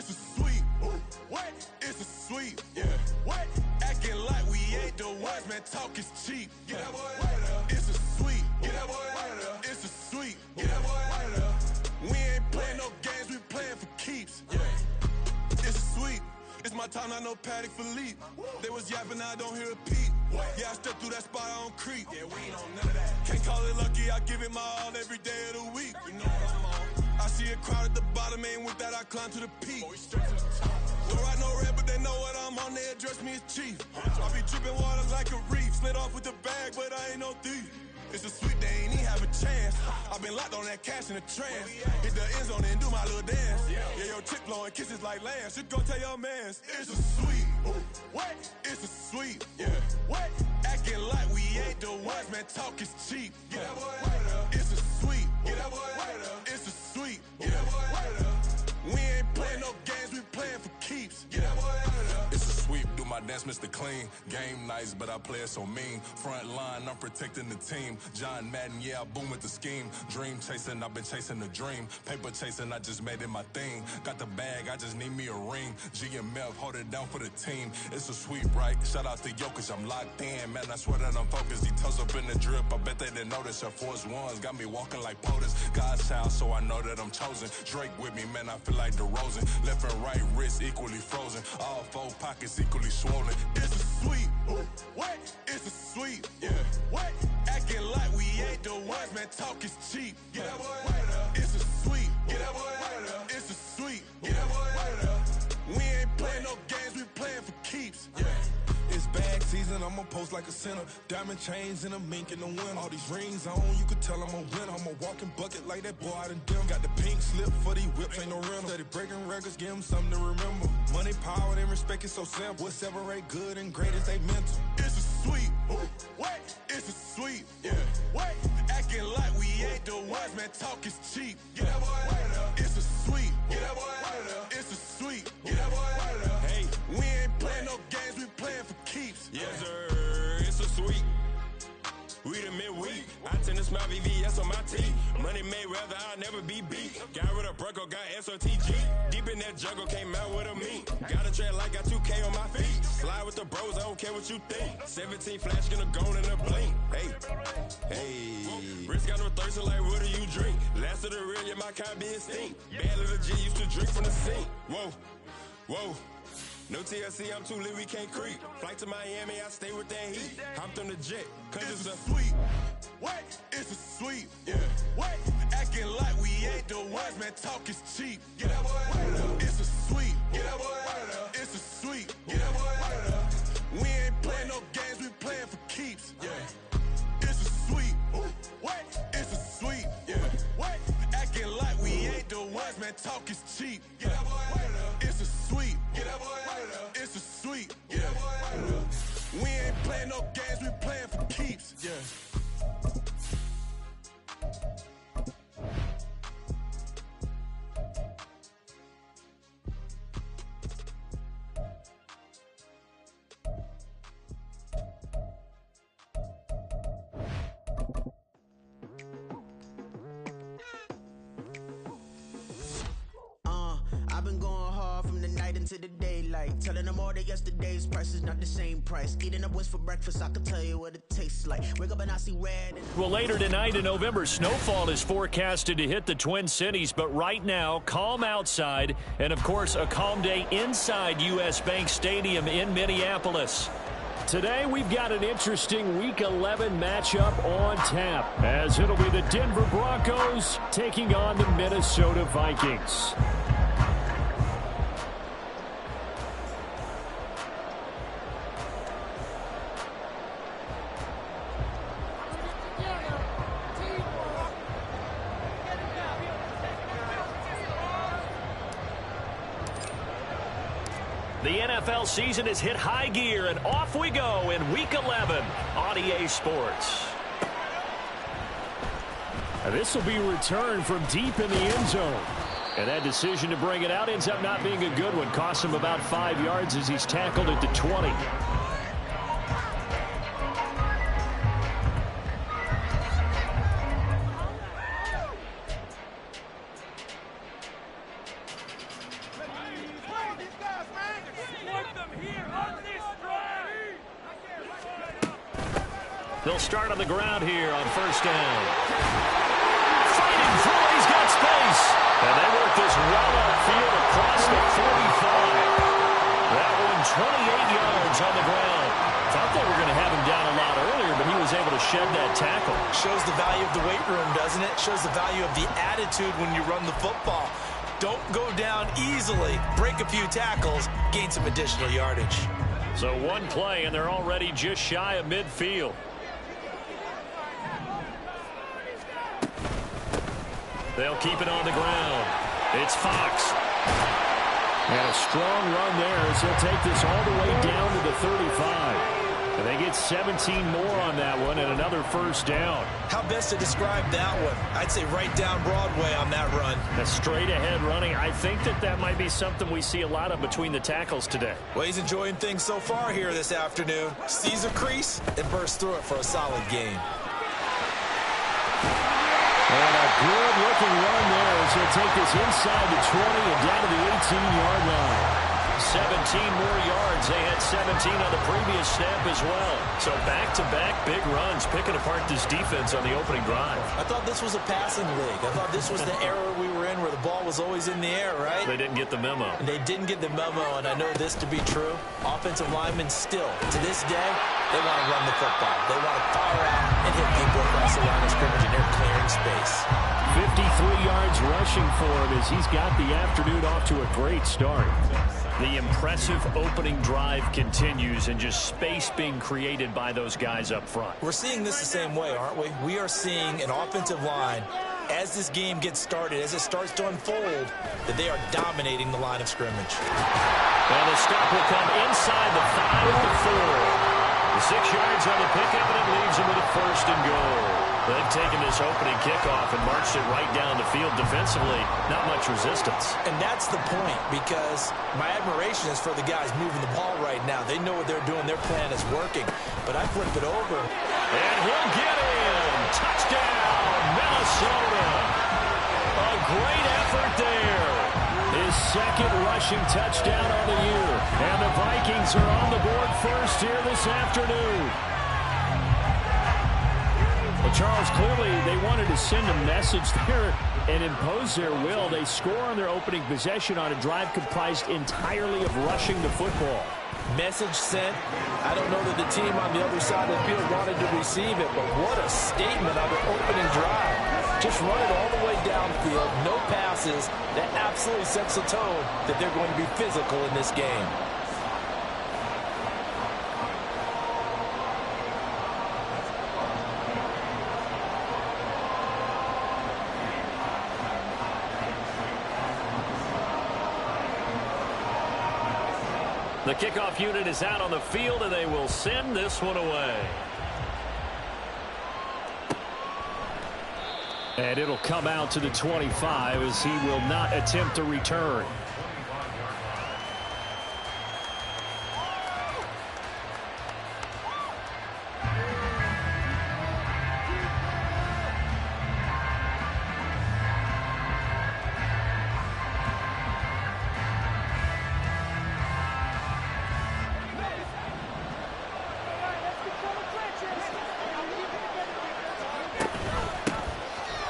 It's a sweep. What? It's a sweep. Yeah. What? Acting like we ain't the ones, man. Talk is cheap. Get that boy out of there. It's a sweep. Get that boy out of there. It's a sweep. Get that boy out of there. We ain't playing no games, we playing for keeps. Yeah. It's a sweep. It's my time, not no Paddock Philippe. They was yapping, I don't hear a peep. Yeah, I step through that spot, I don't creep. Yeah, we ain't on none of that. Can't call it lucky, I give it my all every day of the week. You know what I'm on. I see a crowd at the bottom, and with that I climb to the peak. Don't ride no red, but they know what I'm on, they address me as chief. I be dripping water like a reef. Slid off with the bag, but I ain't no thief. It's a sweep, they ain't even have a chance. I been locked on that cash in a trance. Hit the end zone and do my little dance. Yeah, your chick blowing kisses like Lance. You go tell your mans. It's a sweep. What? It's a sweep. Yeah. What? Acting like we ain't the ones, man. Talk is cheap. Get that boy out of there. It's a sweep. Get that boy out of there. It's a sweep. Get that boy out of there. We ain't playing no games, we playing for keeps. Get that boy out of there. It's a sweep, do my dance, Mr. Clean. Game nice, but I play it so mean. Front line, I'm protecting the team. John Madden, yeah, I boom with the scheme. Dream chasing, I've been chasing the dream. Paper chasing, I just made it my thing. Got the bag, I just need me a ring. GMF, hold it down for the team. It's a sweep, right? Shout out to Jokic, I'm locked in. Man, I swear that I'm focused. He toes up in the drip, I bet they didn't notice. Her force ones got me walking like POTUS. God's child, so I know that I'm chosen. Drake with me, man, I feel like DeRozan. Left and right wrist equally frozen. All four pockets equally swollen. It's a sweep. What? It's a sweep. Yeah. What? Acting like we ain't the ones, man. Talk is cheap. Get that boy out of there. It's a sweep. Get that boy out of there. It's a sweep. Get that boy out of there. We ain't playing no games, we playing for keeps. Yeah. It's bag season, I'ma post like a sinner. Diamond chains and a mink in the wind. All these rings on, you could tell I'm a winner. I'm a walking bucket like that boy out in dim. Got the pink slip for these whips, ain't no rental. Steady breaking records, give them something to remember. Money, power, and respect is so simple. What separate good and great is they mental. It's a sweep. What? It's a sweep. Yeah. What? Acting like we ain't the ones, man. Talk is cheap. Get that boy out of there. It's a sweep. Get that boy out of there. It's a sweep. Get that boy out of there. Hey, we ain't playing no games, we playing for keeps. Yes, sir. It's a sweep. We the midweek. I tend to smell VVS on my teeth. Money made rather I'll never be beat. Got rid of Bronco, got SOTG. Deep in that jungle, came out with a meat. Got a trail like got 2K on my feet. Slide with the bros, I don't care what you think. 17 flash gonna go in a blink. Hey, hey. Wrist got no thirst, like what do you drink? Last of the real, yeah, my kind be extinct. Bad little G used to drink from the sink. Whoa, whoa. No TLC, I'm too lit, we can't creep. Flight to Miami, I stay with that heat. Hopped on the jet, cause it's a sweep. What? It's a sweep. Yeah. What? Acting like we ain't the ones, man. Talk is cheap. Get that boy out of there. It's a sweep. Get that boy out of there. It's a sweep. Get that boy out of there. We ain't playing no games, we playing for keeps. Yeah. It's a sweep. What? It's a sweep. Yeah. What? Acting like we ain't the ones, man. Talk is cheap. Get that boy out of there. It's a sweep. Get that boy out of there. It's a sweep. Get that boy out of there. We ain't playing no games, we playing for keeps. Yeah. I've been going hard from the night into the daylight. Telling them all that yesterday's price is not the same price. Eating up wings for breakfast, I can tell you what it tastes like. Wake up and I see red. Well, later tonight in November, snowfall is forecasted to hit the Twin Cities. But right now, calm outside. And, of course, a calm day inside U.S. Bank Stadium in Minneapolis. Today, we've got an interesting Week 11 matchup on tap, as it'll be the Denver Broncos taking on the Minnesota Vikings. The NFL season has hit high gear, and off we go in Week 11 on EA Sports. This will be returned from deep in the end zone. And that decision to bring it out ends up not being a good one. Costs him about 5 yards as he's tackled at the 20. They'll start on the ground here on first down. Fighting through, he's got space. And they work this well outfield across the 45. That one 28 yards on the ground. Thought they were going to have him down a lot earlier, but he was able to shed that tackle. Shows the value of the weight room, doesn't it? Shows the value of the attitude when you run the football. Don't go down easily. Break a few tackles, gain some additional yardage. So one play, and they're already just shy of midfield. They'll keep it on the ground. It's Fox. And a strong run there as he'll take this all the way down to the 35. And they get 17 more on that one and another first down. How best to describe that one? I'd say right down Broadway on that run. A straight ahead running. I think that might be something we see a lot of between the tackles today. Well, he's enjoying things so far here this afternoon. Sees a crease and bursts through it for a solid gain. And a good-looking run there as he'll take this inside the 20 and down to the 18-yard line. 17 more yards. They had 17 on the previous snap as well. So back-to-back big runs, picking apart this defense on the opening drive. I thought this was a passing league. I thought this was the era we were in where the ball was always in the air, right? They didn't get the memo. And they didn't get the memo, and I know this to be true. Offensive linemen still, to this day, they want to run the football. They want to fire out and hit people across the line of scrimmage, and they're clearing space. 53 yards rushing for him as he's got the afternoon off to a great start. The impressive opening drive continues and just space being created by those guys up front. We're seeing this the same way, aren't we? We are seeing an offensive line, as this game gets started, as it starts to unfold, that they are dominating the line of scrimmage. And the stop will come inside the 5 at the 4. The 6 yards on the pickup, and it leaves them with a first and goal. They've taken this opening kickoff and marched it right down the field defensively. Not much resistance. And that's the point, because my admiration is for the guys moving the ball right now. They know what they're doing. Their plan is working. But I flip it over. And he'll get in. Touchdown, Minnesota. A great effort there. His second rushing touchdown on the year. And the Vikings are on the board first here this afternoon. Well, Charles, clearly they wanted to send a message there and impose their will. They score on their opening possession on a drive comprised entirely of rushing the football. Message sent. I don't know that the team on the other side of the field wanted to receive it, but what a statement on their opening drive. Just run it all the way downfield, no passes. That absolutely sets the tone that they're going to be physical in this game. The kickoff unit is out on the field, and they will send this one away. And it'll come out to the 25 as he will not attempt to return.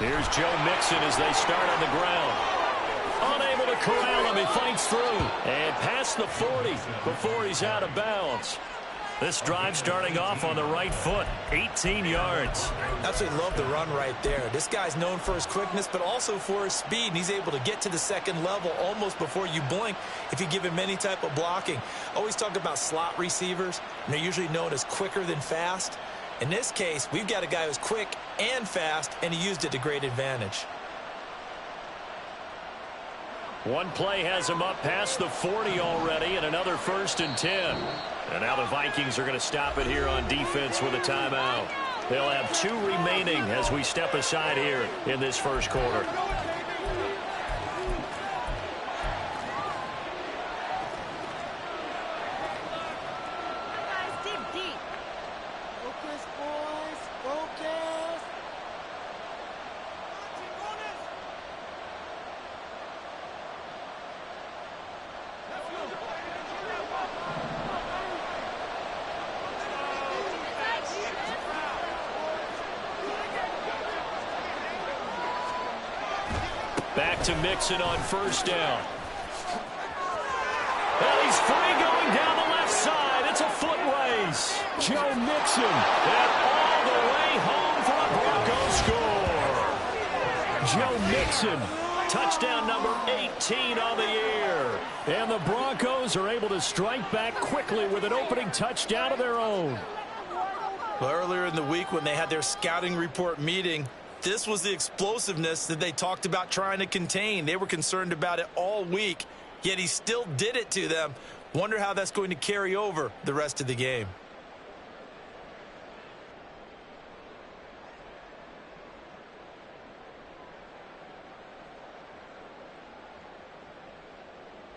Here's Joe Mixon as they start on the ground. Unable to corral him. He fights through. And past the 40 before he's out of bounds. This drive starting off on the right foot. 18 yards. Absolutely love the run right there. This guy's known for his quickness, but also for his speed. And he's able to get to the second level almost before you blink if you give him any type of blocking. Always talk about slot receivers. And they're usually known as quicker than fast. In this case, we've got a guy who's quick and fast, and he used it to great advantage. One play has him up past the 40 already, and another 1st and 10. And now the Vikings are going to stop it here on defense with a timeout. They'll have 2 remaining as we step aside here in this first quarter. Back to Mixon on first down. Well, he's free going down the left side. It's a foot race. Joe Mixon. And all the way home for a Broncos score. Joe Mixon. Touchdown number 18 on the year. And the Broncos are able to strike back quickly with an opening touchdown of their own. Well, earlier in the week when they had their scouting report meeting, this was the explosiveness that they talked about trying to contain. They were concerned about it all week, yet he still did it to them. Wonder how that's going to carry over the rest of the game.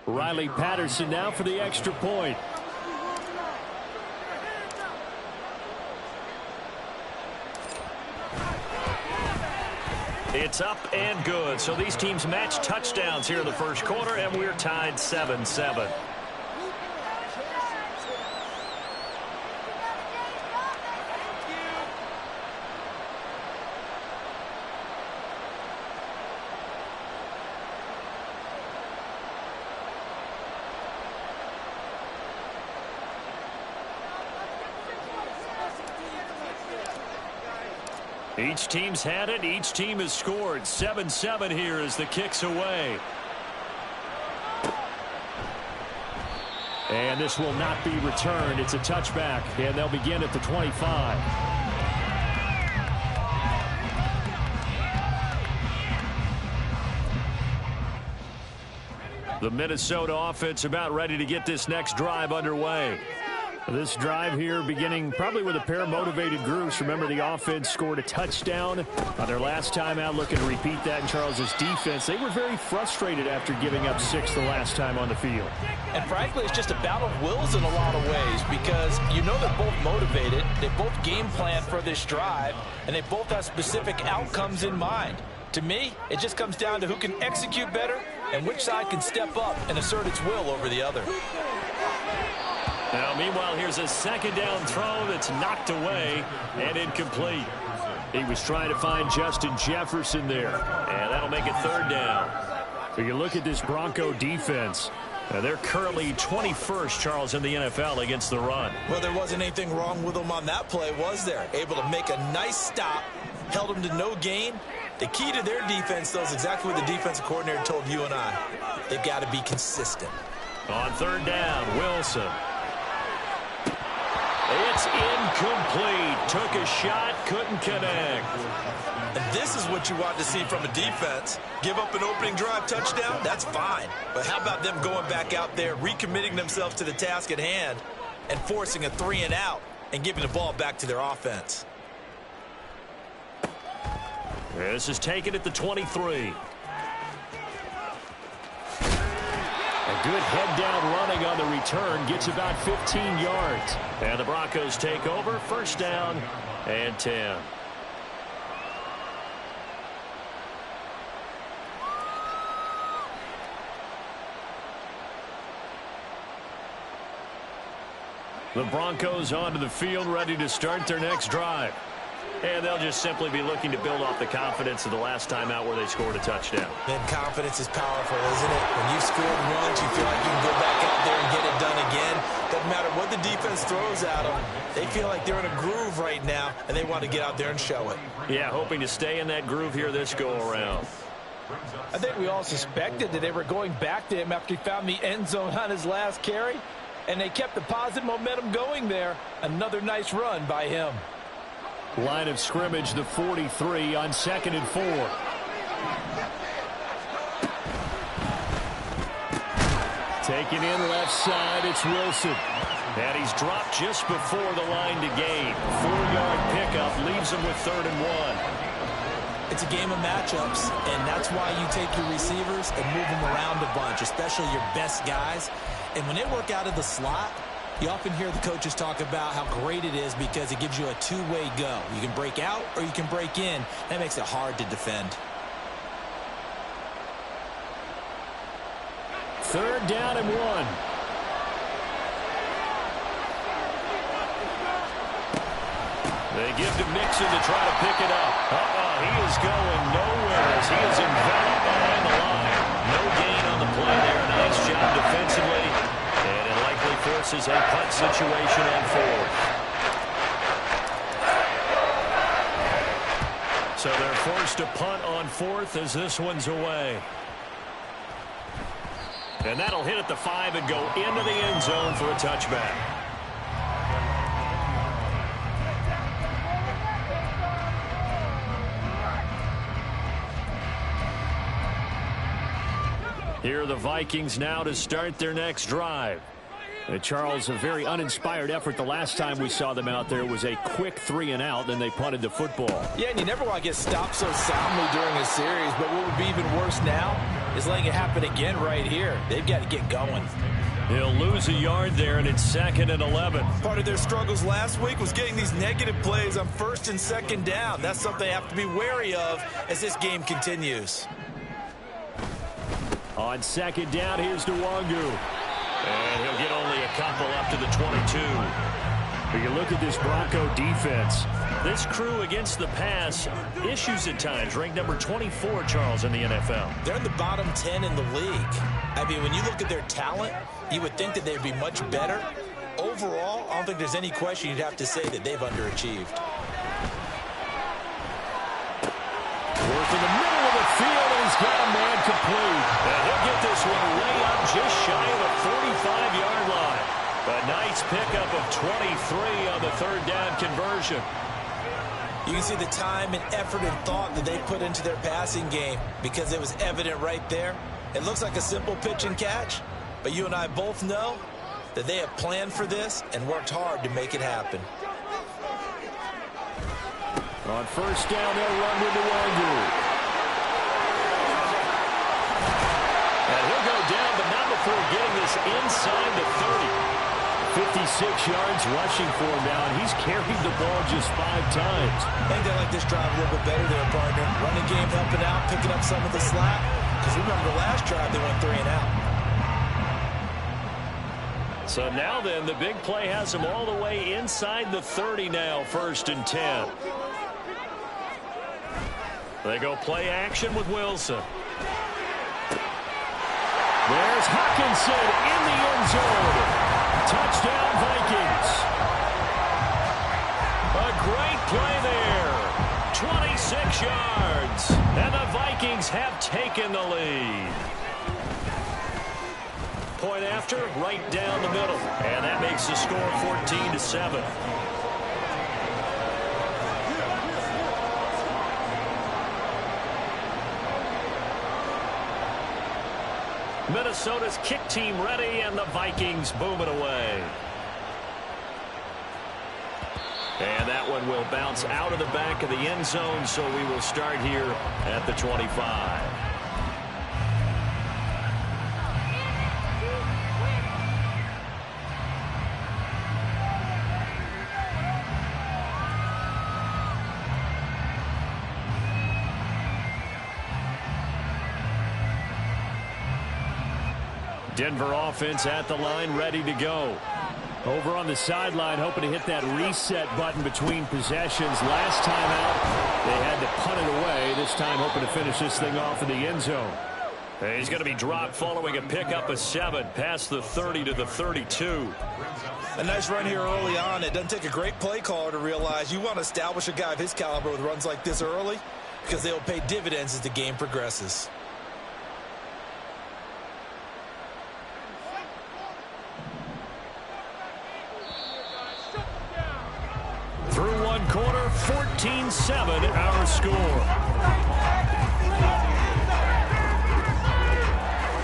Riley Patterson now for the extra point. It's up and good. So these teams match touchdowns here in the first quarter, and we're tied 7-7. Each team's had it. Each team has scored. 7-7 here as the kick's away. And this will not be returned. It's a touchback, and they'll begin at the 25. The Minnesota offense about ready to get this next drive underway. This drive here beginning probably with a pair of motivated groups. Remember, the offense scored a touchdown on their last time out, looking to repeat that in Charles's defense. They were very frustrated after giving up 6 the last time on the field. And frankly, it's just a battle of wills in a lot of ways because you know they're both motivated. They both game plan for this drive, and they both have specific outcomes in mind. To me, it just comes down to who can execute better and which side can step up and assert its will over the other. Now, meanwhile, here's a second down throw that's knocked away and incomplete. He was trying to find Justin Jefferson there. And that'll make it third down. So you look at this Bronco defense. They're currently 21st, Charles, in the NFL against the run. Well, there wasn't anything wrong with them on that play, was there? Able to make a nice stop, held them to no gain. The key to their defense, though, is exactly what the defensive coordinator told you and I. They've got to be consistent. On third down, Wilson. It's incomplete. Took a shot, couldn't connect. And this is what you want to see from a defense. Give up an opening drive touchdown, that's fine. But how about them going back out there, recommitting themselves to the task at hand, and forcing a 3-and-out and giving the ball back to their offense? This is taken at the 23. A good head-down running on the return. Gets about 15 yards. And the Broncos take over. First down and 10. The Broncos onto the field, ready to start their next drive. And they'll just simply be looking to build off the confidence of the last time out where they scored a touchdown. Man, confidence is powerful, isn't it? When you've scored once, you feel like you can go back out there and get it done again. Doesn't matter what the defense throws at them. They feel like they're in a groove right now, and they want to get out there and show it. Yeah, hoping to stay in that groove here this go-around. I think we all suspected that they were going back to him after he found the end zone on his last carry, and they kept the positive momentum going there. Another nice run by him. Line of scrimmage, the 43 on 2nd and 4. Taken in left side, it's Wilson. And he's dropped just before the line to gain. 4-yard pickup leaves him with 3rd and 1. It's a game of matchups, and that's why you take your receivers and move them around a bunch, especially your best guys. And when they work out of the slot, you often hear the coaches talk about how great it is because it gives you a two-way go. You can break out or you can break in. That makes it hard to defend. 3rd down and 1. They give to Mixon to try to pick it up. He is going nowhere as he is enveloped behind the forces a punt situation on fourth. So they're forced to punt on fourth as this one's away. And that'll hit at the 5 and go into the end zone for a touchback. Here are the Vikings now to start their next drive. Charles, a very uninspired effort. The last time we saw them out there was a quick 3 and out, then they punted the football. Yeah, and you never want to get stopped so soundly during a series, but what would be even worse now is letting it happen again right here. They've got to get going. He'll lose a yard there, and it's 2nd and 11. Part of their struggles last week was getting these negative plays on 1st and 2nd down. That's something they have to be wary of as this game continues. On 2nd down, here's Nwangu. And he'll get only a couple up to the 22. But you look at this Bronco defense. This crew against the pass, issues at times, ranked number 24, Charles, in the NFL. They're in the bottom 10 in the league. I mean, when you look at their talent, you would think that they'd be much better. Overall, I don't think there's any question you'd have to say that they've underachieved. Worth in the middle of the field, and he's got a man complete. And he'll get this one way up just shy of the 45-yard line. A nice pickup of 23 on the 3rd down conversion. You can see the time and effort and thought that they put into their passing game because it was evident right there. It looks like a simple pitch and catch, but you and I both know that they have planned for this and worked hard to make it happen. On 1st down, they'll run with Nwangu. And he'll go down, but not before getting this inside the 30. 56 yards rushing for him now, and he's carried the ball just 5 times. I think they like this drive a little bit better there, partner. Running game helping out, picking up some of the slack. Because remember, the last drive they went 3 and out. So now then, the big play has them all the way inside the 30 now, 1st and 10. They go play action with Wilson. There's Hockenson in the end zone. Touchdown, Vikings. A great play there. 26 yards. And the Vikings have taken the lead. Point after, right down the middle. And that makes the score 14-7. Minnesota's kick team ready, and the Vikings boom it away. And that one will bounce out of the back of the end zone, so we will start here at the 25. Denver offense at the line, ready to go. Over on the sideline, hoping to hit that reset button between possessions. Last time out, they had to punt it away. This time, hoping to finish this thing off in the end zone. He's going to be dropped following a pickup of 7, past the 30 to the 32. A nice run here early on. It doesn't take a great play caller to realize you want to establish a guy of his caliber with runs like this early because they'll pay dividends as the game progresses. Through one quarter, 14-7 our score.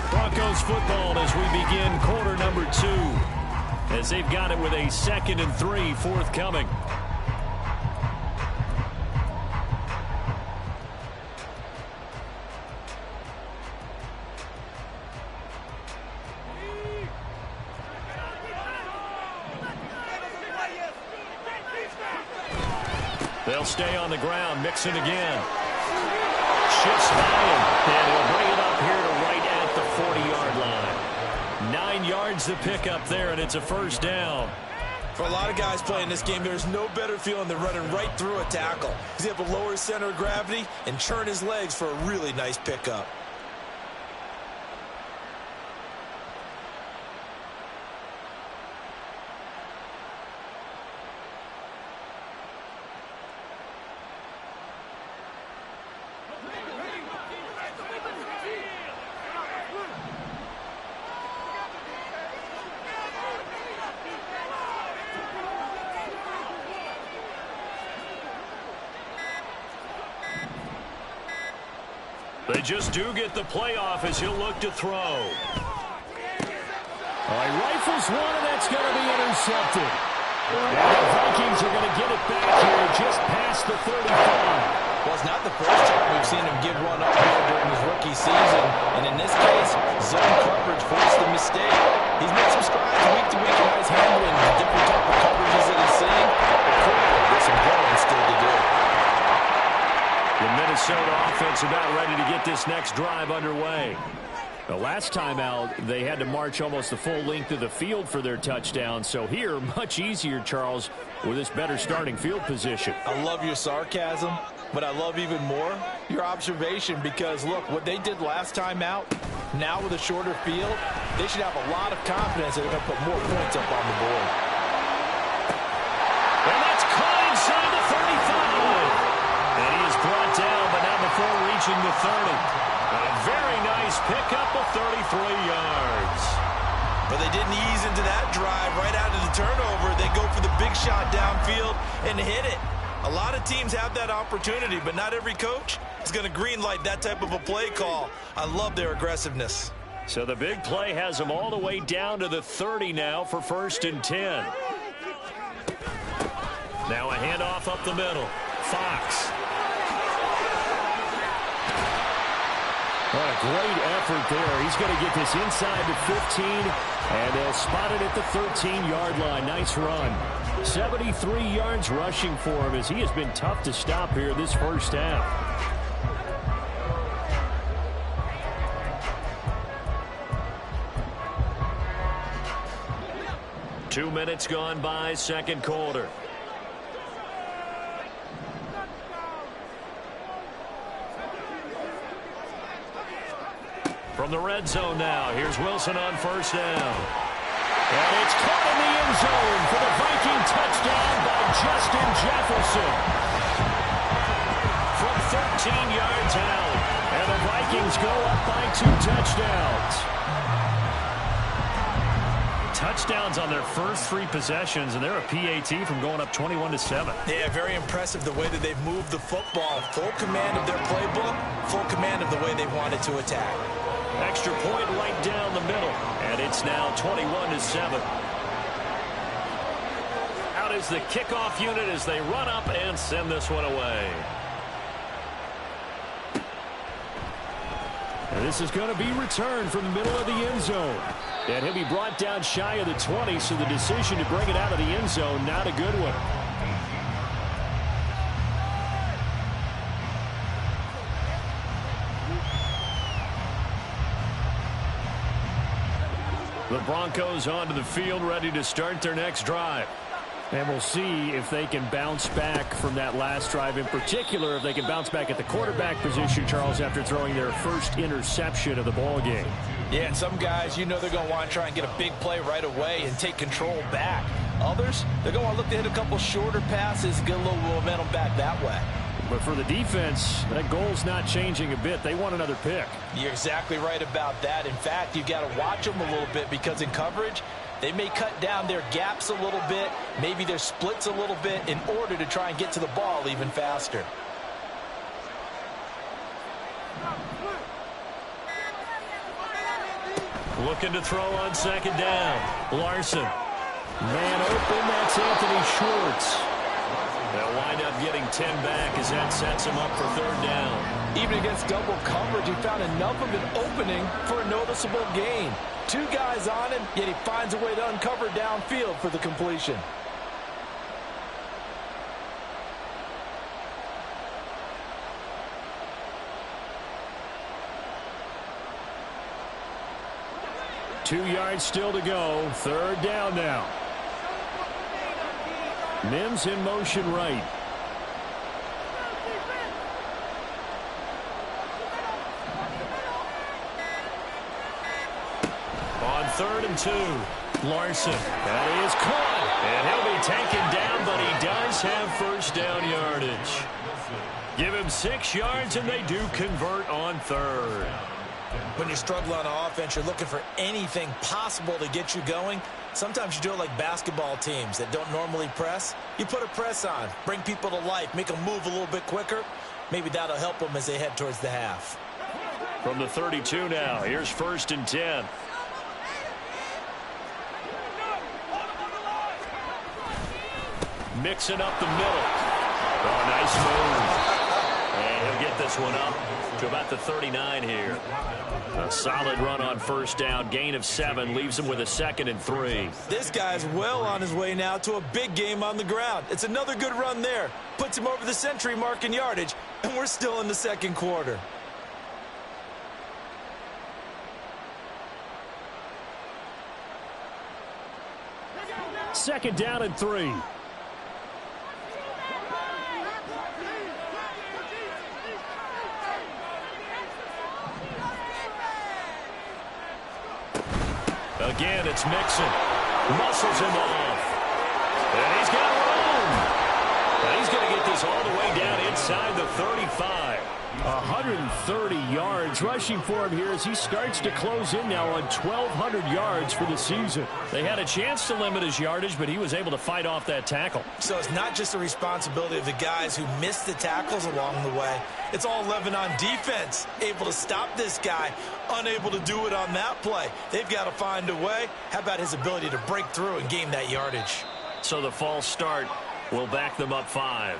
Broncos football as we begin quarter number 2. As they've got it with a 2nd and 3 forthcoming. They'll stay on the ground, Mixon again. Shifts by him, and he'll bring it up here to right at the 40-yard line. 9 yards to pick up there, and it's a 1st down. For a lot of guys playing this game, there's no better feeling than running right through a tackle. He's able to lower his center of gravity and churn his legs for a really nice pickup. just do get the playoff as he'll look to throw. He rifles one, and that's going to be intercepted. And the Vikings are going to get it back here just past the 35. Well, it's not the first time we've seen him give one up here during his rookie season. And in this case, zone coverage forced the mistake. He's made some strides week to week, and he's handling the different type of coverages that he's seeing. But clearly, there's some growing still to do. The Minnesota offense about ready to get this next drive underway. The last time out, they had to march almost the full length of the field for their touchdown. So here, much easier, Charles, with this better starting field position. I love your sarcasm, but I love even more your observation because, look, what they did last time out, now with a shorter field, they should have a lot of confidence that they're going to put more points up on the board. And that's caught inside the 35. And he is brought down, but not before reaching the 30. A very nice pickup of 33 yards. But they didn't ease into that drive right out of the turnover. They go for the big shot downfield and hit it. A lot of teams have that opportunity, but not every coach is going to greenlight that type of a play call. I love their aggressiveness. So the big play has them all the way down to the 30 now for 1st and 10. Now a handoff up the middle. Fox. What a great effort there. He's going to get this inside the 15, and they'll spot it at the 13-yard line. Nice run. 73 yards rushing for him as he has been tough to stop here this first half. Two minutes gone by, second quarter. From the red zone now, here's Wilson on first down. And it's caught in the end zone for the Viking touchdown by Justin Jefferson. From 13 yards out, and the Vikings go up by 2 touchdowns. Touchdowns on their first 3 possessions, and they're a PAT from going up 21-7. Yeah, very impressive the way that they've moved the football. Full command of their playbook, full command of the way they wanted to attack. Extra point right down the middle, and it's now 21-7. Out is the kickoff unit as they run up and send this one away. And this is going to be returned from the middle of the end zone. And he'll be brought down shy of the 20, so the decision to bring it out of the end zone, not a good one. The Broncos onto the field, ready to start their next drive. And we'll see if they can bounce back from that last drive, in particular if they can bounce back at the quarterback position, Charles, after throwing their first interception of the ball game. Yeah, and some guys, you know they're going to want to try and get a big play right away and take control back. Others, they're going to want to look to hit a couple shorter passes, get a little momentum back that way. But for the defense, that goal's not changing a bit. They want another pick. You're exactly right about that. In fact, you got to watch them a little bit because in coverage, they may cut down their gaps a little bit, maybe their splits a little bit in order to try and get to the ball even faster. Looking to throw on second down. Larson. Man open, that's Anthony Schwartz. They'll wind up getting 10 back as that sets him up for third down. Even against double coverage, he found enough of an opening for a noticeable gain. 2 guys on him, yet he finds a way to uncover downfield for the completion. Two yards still to go. Third down now. Mims in motion right. On 3rd and 2, Larson. That is caught. And he'll be taken down, but he does have first down yardage. Give him 6 yards, and they do convert on 3rd. When you struggle on offense, you're looking for anything possible to get you going. Sometimes you do it like basketball teams that don't normally press. You put a press on, bring people to life, make them move a little bit quicker. Maybe that'll help them as they head towards the half. From the 32 now, here's 1st and 10. Mixing up the middle. Oh, nice move. And he'll get this one up to about the 39 here. A solid run on 1st down. Gain of 7 leaves him with a 2nd and 3. This guy's well on his way now to a big game on the ground. It's another good run there. Puts him over the century mark in yardage, and we're still in the 2nd quarter. Second down and 3. Again, it's Mixon. Muscles him off. And he's got room. And he's going to get this all the way down inside the 35. 130 yards rushing for him here as he starts to close in now on 1,200 yards for the season. They had a chance to limit his yardage, but he was able to fight off that tackle. So it's not just the responsibility of the guys who missed the tackles along the way. It's all 11 on defense, able to stop this guy, unable to do it on that play. They've got to find a way. How about his ability to break through and gain that yardage? So the false start will back them up 5.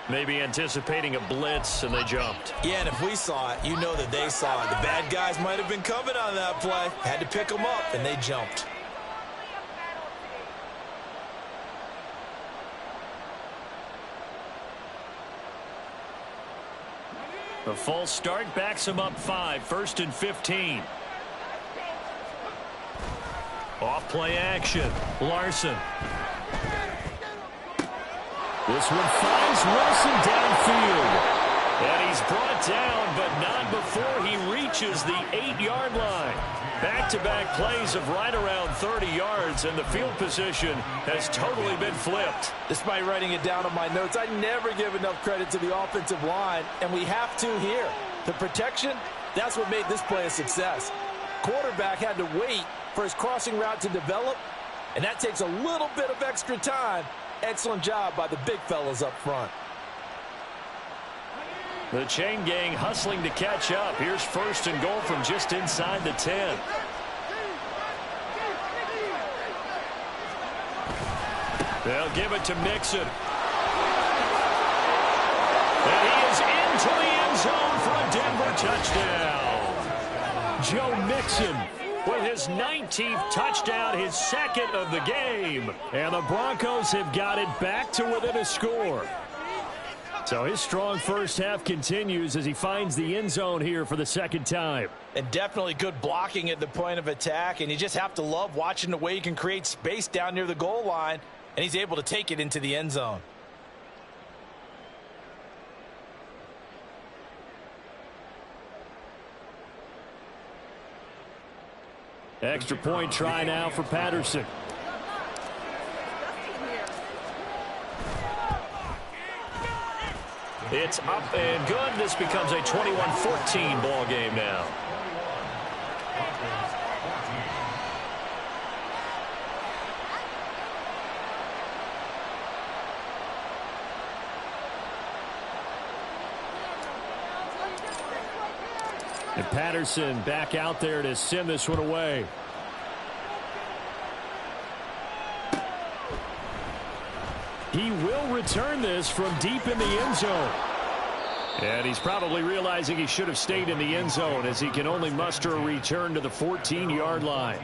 Maybe anticipating a blitz, and they jumped. Yeah, and if we saw it, you know that they saw it. The bad guys might have been coming on that play. Had to pick them up, and they jumped. The false start backs him up 5. 1st and 15. Off play action. Larson. This one finds Wilson downfield. And he's brought down, but not before he reaches the 8-yard line. Back-to-back plays of right around 30 yards, and the field position has totally been flipped. Despite writing it down on my notes, I never give enough credit to the offensive line, and we have to here. The protection, that's what made this play a success. Quarterback had to wait for his crossing route to develop, and that takes a little bit of extra time. Excellent job by the big fellas up front. The chain gang hustling to catch up. Here's 1st and goal from just inside the 10. They'll give it to Mixon. And he is into the end zone for a Denver touchdown. Joe Mixon with his 19th touchdown, his 2nd of the game. And the Broncos have got it back to within a score. So his strong first half continues as he finds the end zone here for the 2nd time. And definitely good blocking at the point of attack, and you just have to love watching the way he can create space down near the goal line, and he's able to take it into the end zone. Extra point try now for Patterson. It's up and good. This becomes a 21-14 ball game now. And Patterson back out there to send this one away. He will return this from deep in the end zone. And he's probably realizing he should have stayed in the end zone as he can only muster a return to the 14-yard line.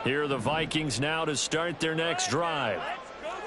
Here are the Vikings now to start their next drive.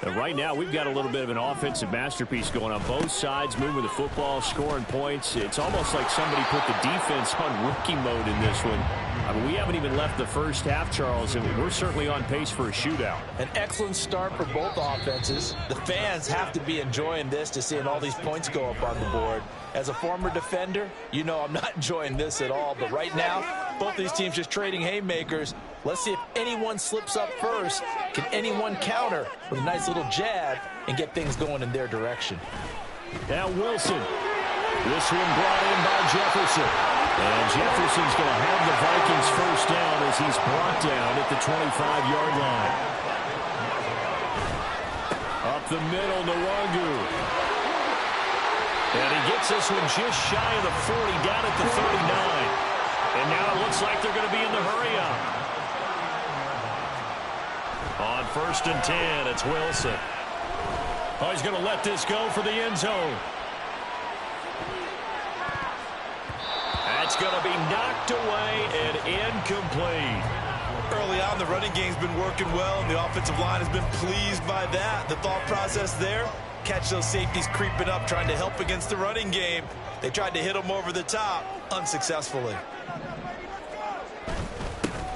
And right now, we've got a little bit of an offensive masterpiece going on both sides, moving the football, scoring points. It's almost like somebody put the defense on rookie mode in this one. I mean, we haven't even left the first half, Charles, and we're certainly on pace for a shootout. An excellent start for both offenses. The fans have to be enjoying this to seeing all these points go up on the board. As a former defender, you know I'm not enjoying this at all. But right now, both these teams just trading haymakers. Let's see if anyone slips up first. Can anyone counter with a nice little jab and get things going in their direction? Now Wilson. This one brought in by Jefferson. And Jefferson's going to have the Vikings first down as he's brought down at the 25-yard line. Up the middle, Nwangu. And he gets this one just shy of the 40, down at the 39. And now it looks like they're going to be in the hurry-up. On 1st and 10, it's Wilson. Oh, he's going to let this go for the end zone. That's going to be knocked away and incomplete. Early on, the running game's been working well, and the offensive line has been pleased by that. The thought process there, catch those safeties creeping up, trying to help against the running game. They tried to hit them over the top, unsuccessfully.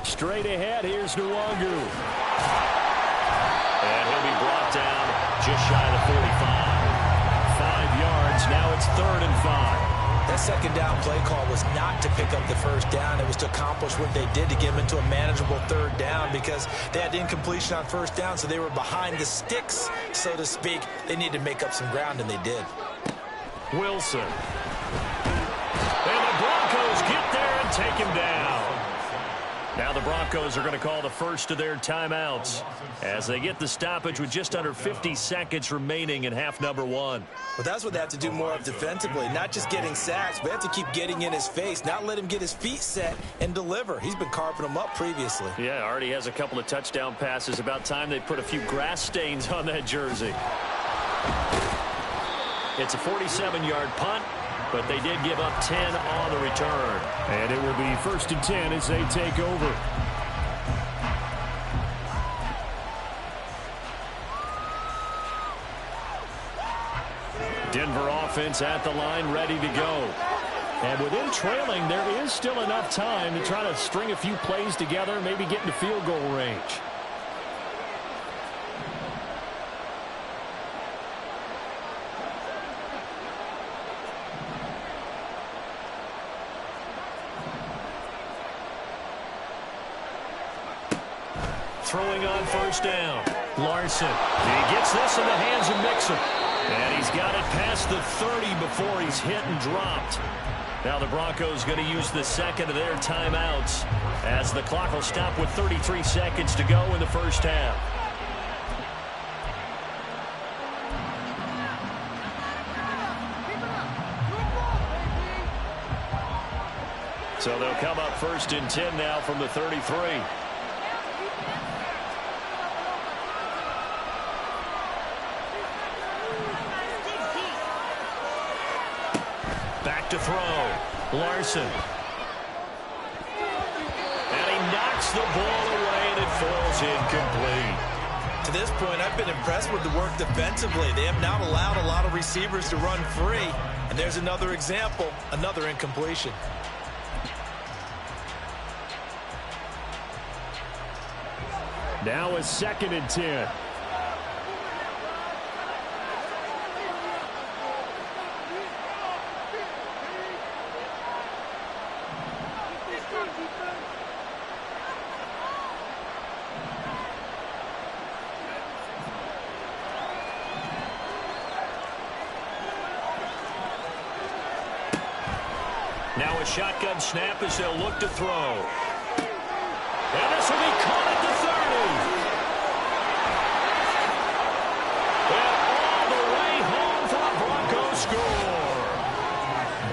Straight ahead, here's Nwangu. And he'll be brought down just shy of the 45. 5 yards, now it's 3rd and 5. That second down play call was not to pick up the first down. It was to accomplish what they did to get them into a manageable 3rd down because they had incompletion on 1st down, so they were behind the sticks, so to speak. They needed to make up some ground, and they did. Wilson. And the Broncos get there and take him down. Now the Broncos are going to call the first of their timeouts as they get the stoppage with just under 50 seconds remaining in half number 1. Well, that's what they have to do more of defensively, not just getting sacks, but they have to keep getting in his face, not let him get his feet set and deliver. He's been carving them up previously. Yeah, already has a couple of touchdown passes. About time they put a few grass stains on that jersey. It's a 47-yard punt, but they did give up 10 on the return. And it will be 1st and 10 as they take over. Denver offense at the line, ready to go. And with them trailing, there is still enough time to try to string a few plays together, maybe get into field goal range. Throwing on 1st down. Larson. He gets this in the hands of Mixon. And he's got it past the 30 before he's hit and dropped. Now the Broncos going to use the second of their timeouts as the clock will stop with 33 seconds to go in the first half. So they'll come up 1st and 10 now from the 33. Back to throw. Larson. And he knocks the ball away, and it falls incomplete. To this point, I've been impressed with the work defensively. They have not allowed a lot of receivers to run free. And there's another example, another incompletion. Now a 2nd and 10. Now a shotgun snap as they'll look to throw. And this will be caught at the 30. And all the way home for a Broncos score.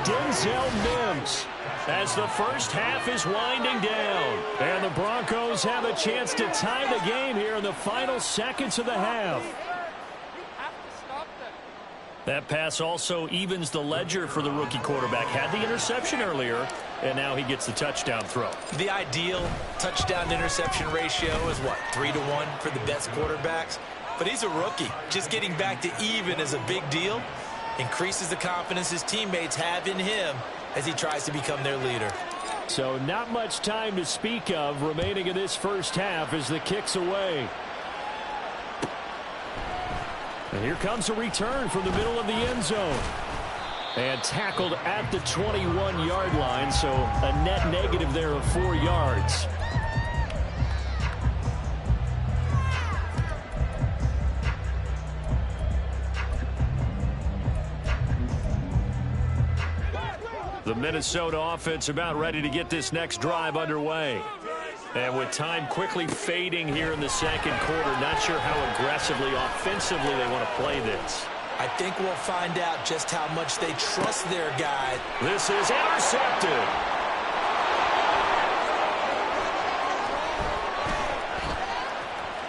Denzel Mims as the first half is winding down. And the Broncos have a chance to tie the game here in the final seconds of the half. That pass also evens the ledger for the rookie quarterback. Had the interception earlier, and now he gets the touchdown throw. The ideal touchdown-interception ratio is, what, 3-to-1 for the best quarterbacks? But he's a rookie. Just getting back to even is a big deal. Increases the confidence his teammates have in him as he tries to become their leader. So not much time to speak of remaining in this first half as the kick's away. And here comes a return from the middle of the end zone. And tackled at the 21-yard line, so a net negative there of 4 yards. The Minnesota offense about ready to get this next drive underway. And with time quickly fading here in the second quarter, not sure how aggressively, offensively they want to play this. I think we'll find out just how much they trust their guy. This is intercepted.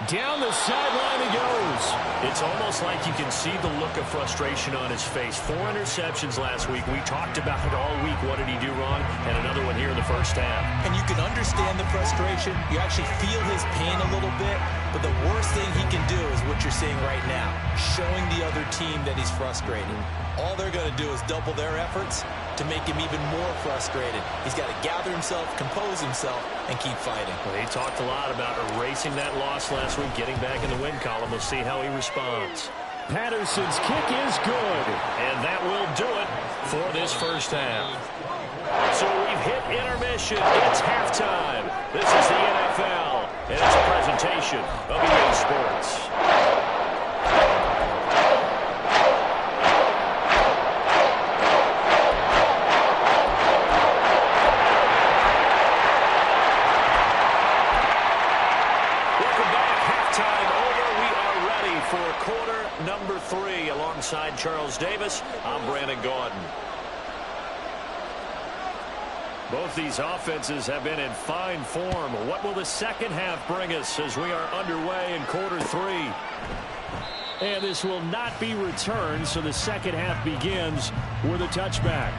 Down the sideline he goes. It's almost like you can see the look of frustration on his face. 4 interceptions last week. We talked about it all week. What did he do wrong? And another one here in the first half. And you can understand the frustration. You actually feel his pain a little bit. But the worst thing he can do is what you're seeing right now, showing the other team that he's frustrated. All they're going to do is double their efforts to make him even more frustrated. He's got to gather himself, compose himself, and keep fighting. Well, he talked a lot about erasing that loss last week, getting back in the win column. We'll see how he responds. Patterson's kick is good, and that will do it for this first half. So we've hit intermission. It's halftime. This is the NFL, and it's a presentation of EA Sports. Number 3 alongside Charles Davis. I'm Brandon Gaudin. Both these offenses have been in fine form. What will the second half bring us as we are underway in quarter 3? And this will not be returned, so the second half begins with a touchback.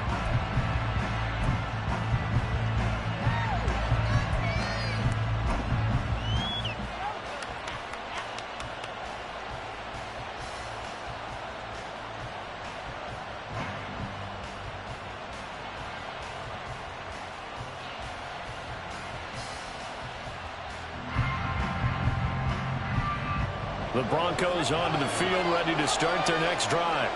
The Broncos onto the field, ready to start their next drive.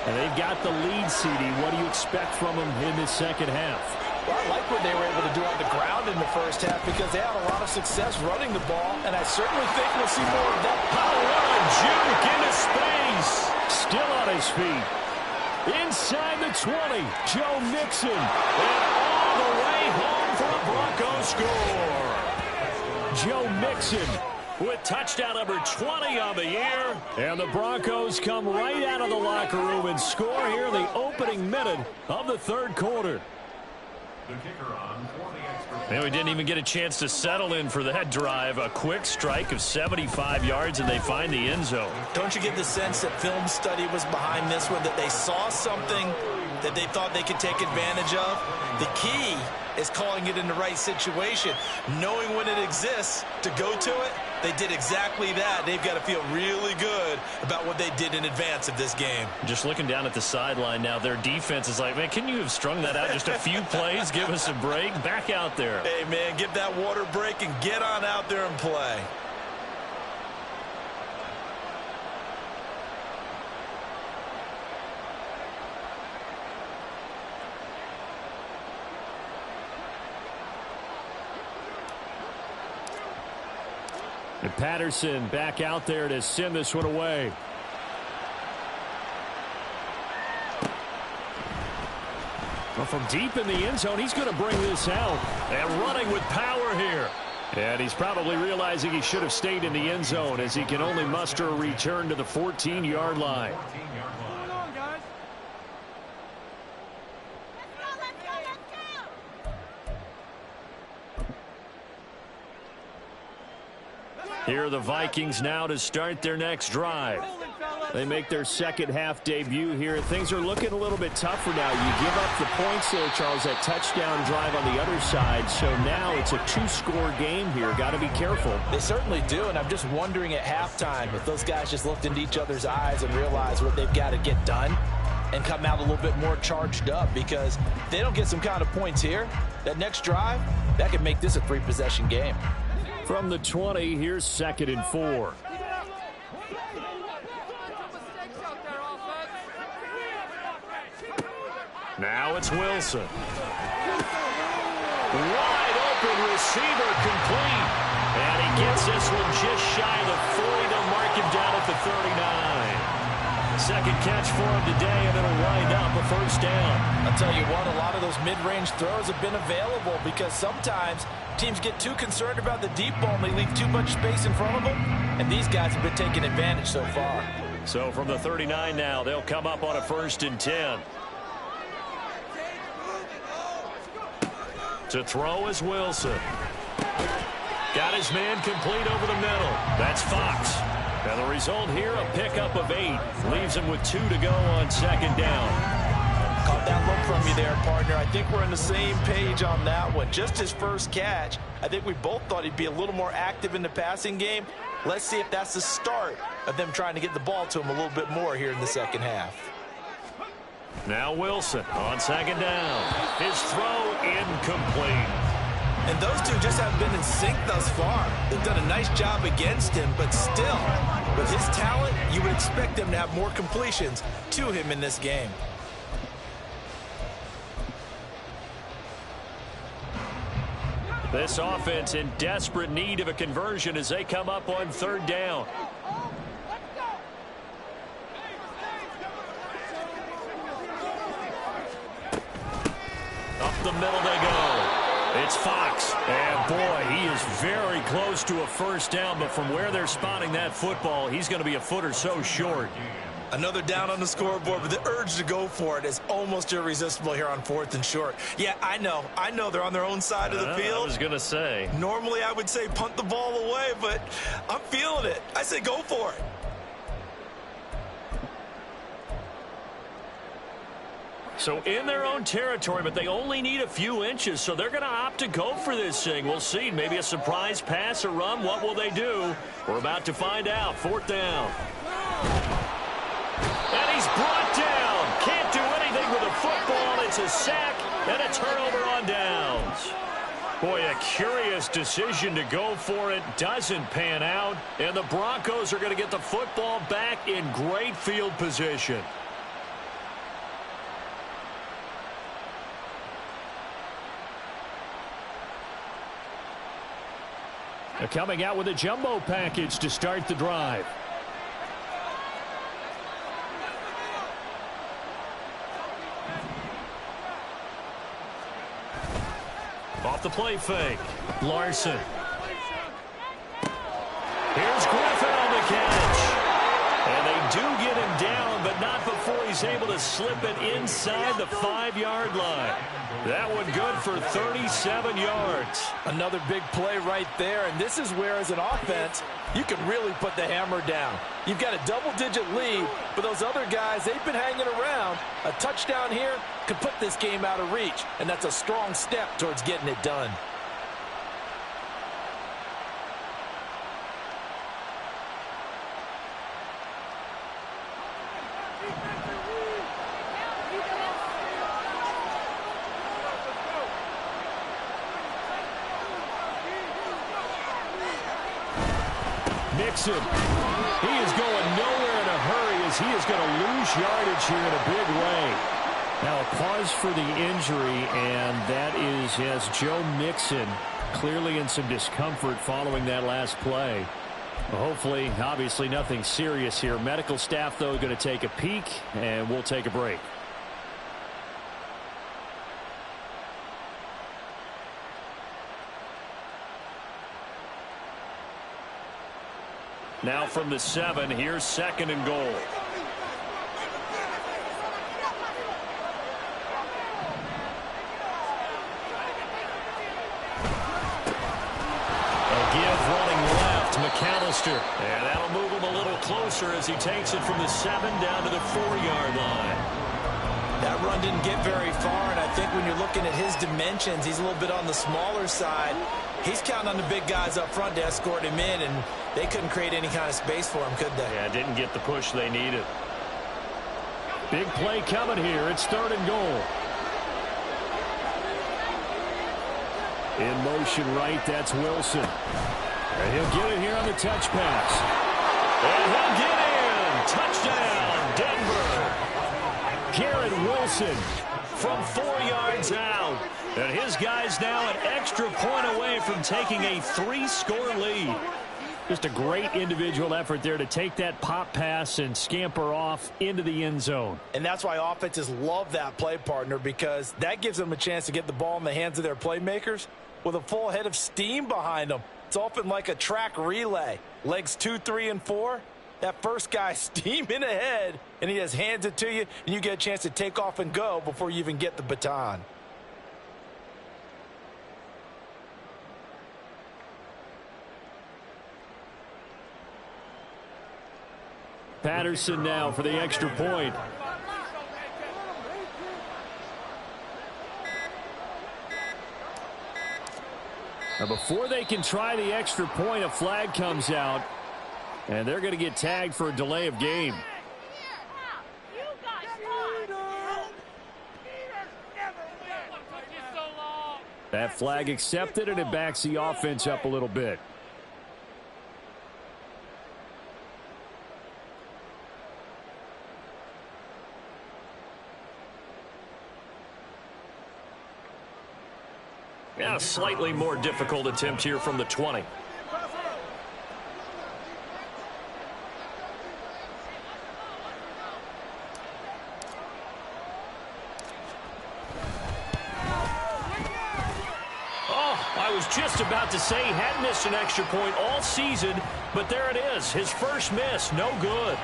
And they've got the lead, CD. What do you expect from them in this second half? Well, I like what they were able to do on the ground in the first half because they had a lot of success running the ball, and I certainly think we'll see more of that. What a juke into space. Still on his feet. Inside the 20, Joe Mixon. And all the way home for a Broncos score. Joe Mixon with touchdown number 20 on the year. And the Broncos come right out of the locker room and score here in the opening minute of the third quarter. And we didn't even get a chance to settle in for that drive. A quick strike of 75 yards, and they find the end zone. Don't you get the sense that film study was behind this one, that they saw something that they thought they could take advantage of? The key is calling it in the right situation, knowing when it exists to go to it. They did exactly that. They've got to feel really good about what they did in advance of this game. Just looking down at the sideline now, their defense is like, man, can you have strung that out just a few plays? Give us a break. Back out there. Hey, man, give that water break and get on out there and play. And Patterson back out there to send this one away. Well, from deep in the end zone, he's going to bring this out. And running with power here. And he's probably realizing he should have stayed in the end zone as he can only muster a return to the 14-yard line. Here are the Vikings now to start their next drive. They make their second half debut here. Things are looking a little bit tougher now. You give up the points there, Charles, that touchdown drive on the other side. So now it's a 2-score game here. Got to be careful. They certainly do, and I'm just wondering at halftime if those guys just looked into each other's eyes and realized what they've got to get done and come out a little bit more charged up, because if they don't get some kind of points here, that next drive, that could make this a 3-possession game. From the 20, here's 2nd and 4. Now it's Wilson. Wide open receiver complete. And he gets this one just shy of the 40. They'll mark him down at the 39. Second catch for him today, and it'll wind up a first down. I'll tell you what, a lot of those mid-range throws have been available because sometimes teams get too concerned about the deep ball and they leave too much space in front of them, and these guys have been taking advantage so far. So from the 39 now, they'll come up on a 1st and 10. To throw is Wilson. Got his man complete over the middle. That's Fox. And the result here, a pickup of 8. Leaves him with 2 to go on 2nd down. Caught that look from you there, partner. I think we're on the same page on that one. Just his first catch. I think we both thought he'd be a little more active in the passing game. Let's see if that's the start of them trying to get the ball to him a little bit more here in the second half. Now Wilson on 2nd down. His throw incomplete. And those two just haven't been in sync thus far. They've done a nice job against him, but still, with his talent, you would expect them to have more completions to him in this game. This offense in desperate need of a conversion as they come up on 3rd down. Up the middle they go. It's Fox. And, boy, he is very close to a first down, but from where they're spotting that football, he's going to be a foot or so short. Another down on the scoreboard, but the urge to go for it is almost irresistible here on 4th and short. Yeah, I know they're on their own side of the field. I was going to say. Normally I would say punt the ball away, but I'm feeling it. I say go for it. So in their own territory, but they only need a few inches, so they're going to opt to go for this thing. We'll see. Maybe a surprise pass or run. What will they do? We're about to find out. 4th down. And he's brought down. Can't do anything with a football. It's a sack and a turnover on downs. Boy, a curious decision to go for it. Doesn't pan out. And the Broncos are going to get the football back in great field position. They're coming out with a jumbo package to start the drive. Off the play fake. Larson. Here's Griffin on the catch. And they do get him down, but not before he's able to slip it inside the 5-yard line. That one good for 37 yards. Another big play right there, and this is where, as an offense, you can really put the hammer down. You've got a double-digit lead, but those other guys, they've been hanging around. A touchdown here could put this game out of reach, and that's a strong step towards getting it done. Mixon. He is going nowhere in a hurry as he is going to lose yardage here in a big way. Now a pause for the injury, and that is as Joe Mixon clearly in some discomfort following that last play. Hopefully, obviously nothing serious here. Medical staff, though, going to take a peek, and we'll take a break. Now from the 7, here's 2nd and goal. A give running left, McAllister. And that'll move him a little closer as he takes it from the 7 down to the 4-yard line. That run didn't get very far, and I think when you're looking at his dimensions, he's a little bit on the smaller side. He's counting on the big guys up front to escort him in, and they couldn't create any kind of space for him, could they? Yeah, didn't get the push they needed. Big play coming here. It's 3rd and goal. In motion right, that's Wilson. And he'll get it here on the touch pass. And he'll get in. Touchdown, Denver. Garrett Wilson, from 4 yards out. And his guys now an extra point away from taking a 3-score lead. Just a great individual effort there to take that pop pass and scamper off into the end zone. And that's why offenses love that play, partner, because that gives them a chance to get the ball in the hands of their playmakers with a full head of steam behind them. It's often like a track relay. Legs 2, 3, and 4. That first guy steaming ahead, and he just hands it to you, and you get a chance to take off and go before you even get the baton. Patterson now for the extra point. Now before they can try the extra point, a flag comes out, and they're going to get tagged for a delay of game. That flag accepted, and it backs the offense up a little bit. Yeah, a slightly more difficult attempt here from the 20. I was just about to say he hadn't missed an extra point all season, but there it is. His first miss, no good.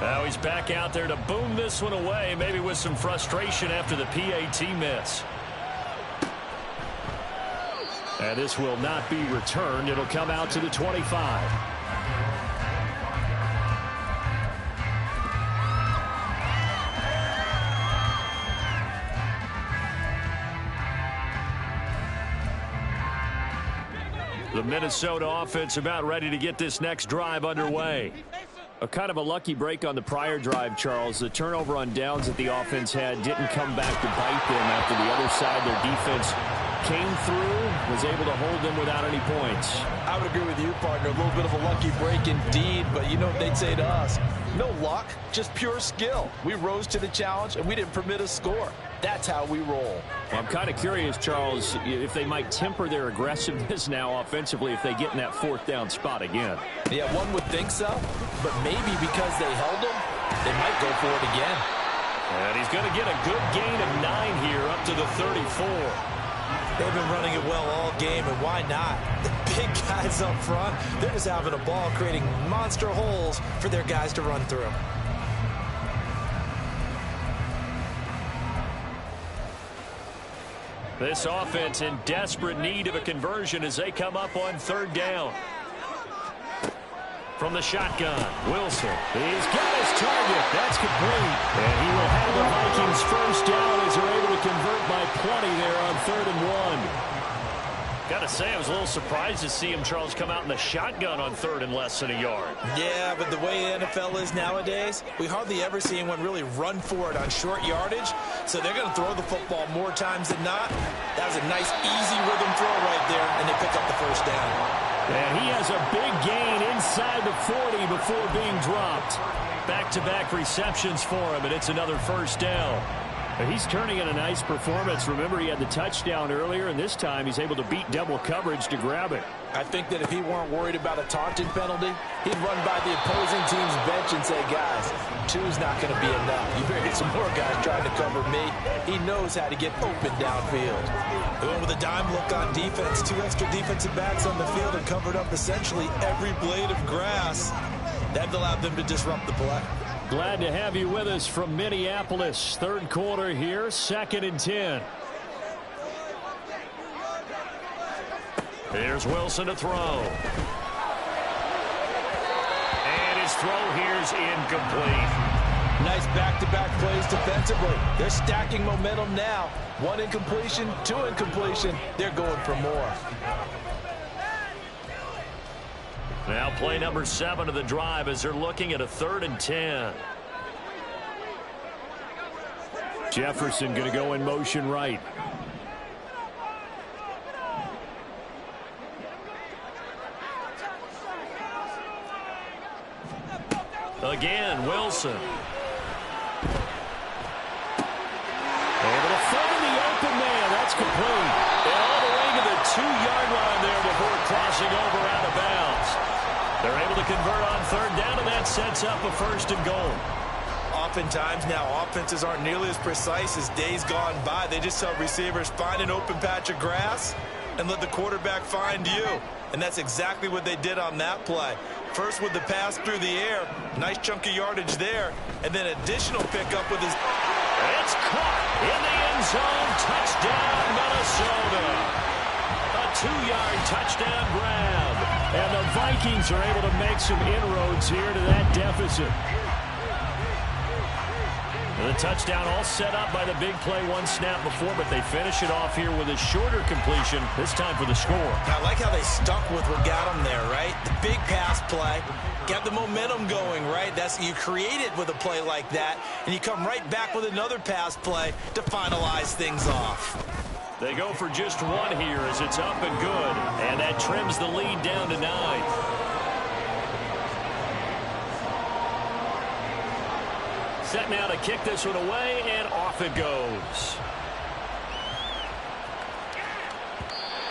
Now he's back out there to boom this one away, maybe with some frustration after the PAT miss. And this will not be returned. It'll come out to the 25. The Minnesota offense about ready to get this next drive underway. A kind of a lucky break on the prior drive, Charles. The turnover on downs that the offense had didn't come back to bite them after the other side. Their defense came through, was able to hold them without any points. I would agree with you, partner. A little bit of a lucky break indeed, but you know what they'd say to us? No luck, just pure skill. We rose to the challenge, and we didn't permit a score. That's how we roll. Well, I'm kind of curious, Charles, if they might temper their aggressiveness now offensively if they get in that fourth down spot again. Yeah, one would think so, but maybe because they held them, they might go for it again. And he's going to get a good gain of 9 here up to the 34. They've been running it well all game, and why not? The big guys up front, they're just having a ball creating monster holes for their guys to run through. This offense in desperate need of a conversion as they come up on third down. From the shotgun, Wilson. He's got his target. That's complete. And he will have the Vikings first down as they're able to convert by plenty there on 3rd and 1. Got to say, I was a little surprised to see him, Charles, come out in the shotgun on 3rd and less than a yard. Yeah, but the way the NFL is nowadays, we hardly ever see anyone really run for it on short yardage. So they're going to throw the football more times than not. That was a nice, easy rhythm throw right there, and they pick up the first down. And he has a big gain inside the 40 before being dropped. Back-to-back receptions for him, and it's another first down. He's turning in a nice performance. Remember, he had the touchdown earlier, and this time he's able to beat double coverage to grab it. I think that if he weren't worried about a taunting penalty, he'd run by the opposing team's bench and say, guys, 2's not going to be enough. You better get some more guys trying to cover me. He knows how to get open downfield. They went with a dime look on defense. 2 extra defensive backs on the field and covered up essentially every blade of grass. That allowed them to disrupt the play. Glad to have you with us from Minneapolis. Third quarter here, 2nd and 10. Here's Wilson to throw. And his throw here's incomplete. Nice back-to-back plays defensively. They're stacking momentum now. 1 incompletion, 2 incompletion. They're going for more. Now play number 7 of the drive as they're looking at a 3rd and 10. Jefferson going to go in motion right. Again, Wilson. Able to find the open man. That's complete. And all the way to the 2-yard line there before crossing over out of bounds. They're able to convert on third down, and that sets up a 1st and goal. Oftentimes now, offenses aren't nearly as precise as days gone by. They just tell receivers, find an open patch of grass and let the quarterback find you. And that's exactly what they did on that play. First with the pass through the air, nice chunk of yardage there, and then additional pickup with his... It's caught in the end zone. Touchdown, Minnesota. A 2-yard touchdown grab. And the Vikings are able to make some inroads here to that deficit. The touchdown all set up by the big play 1 snap before, but they finish it off here with a shorter completion, this time for the score. I like how they stuck with what got them there, right? The big pass play, got the momentum going, right? You create it with a play like that, and you come right back with another pass play to finalize things off. They go for just 1 here as it's up and good, and that trims the lead down to 9. Set now to kick this one away, and off it goes.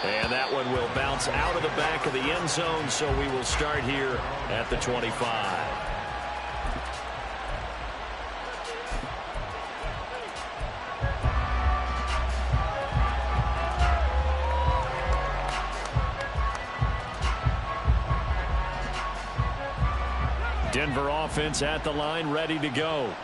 And that one will bounce out of the back of the end zone, so we will start here at the 25. Denver offense at the line, ready to go.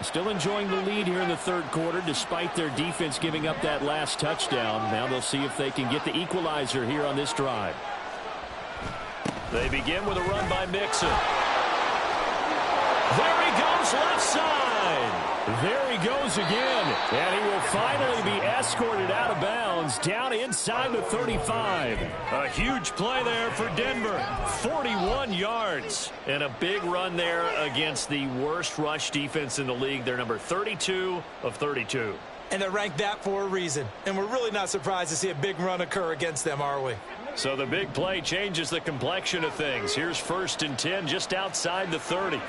Still enjoying the lead here in the 3rd quarter, despite their defense giving up that last touchdown. Now they'll see if they can get the equalizer here on this drive. They begin with a run by Mixon. There he goes, left side. There he goes again, and he will finally be escorted out of bounds down inside the 35. A huge play there for Denver, 41 yards, and a big run there against the worst rush defense in the league. They're number 32 of 32. And they're ranked that for a reason, and we're really not surprised to see a big run occur against them, are we? So the big play changes the complexion of things. Here's 1st and 10 just outside the 30.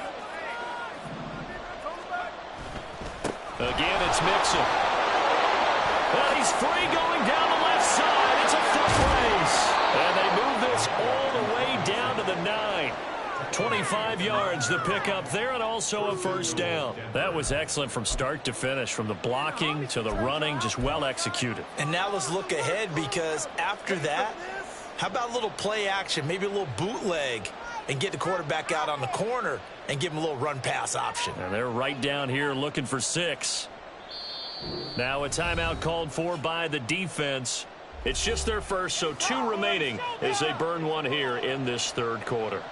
Again, it's Mixon. And he's free going down the left side. It's a foot race. And they move this all the way down to the 9. 25 yards the pickup there, and also a 1st down. That was excellent from start to finish, from the blocking to the running, just well executed. And now let's look ahead, because after that, how about a little play action, maybe a little bootleg, and get the quarterback out on the corner and give him a little run-pass option. And they're right down here looking for 6. Now a timeout called for by the defense. It's just their first, so 2 remaining as they burn one here in this 3rd quarter.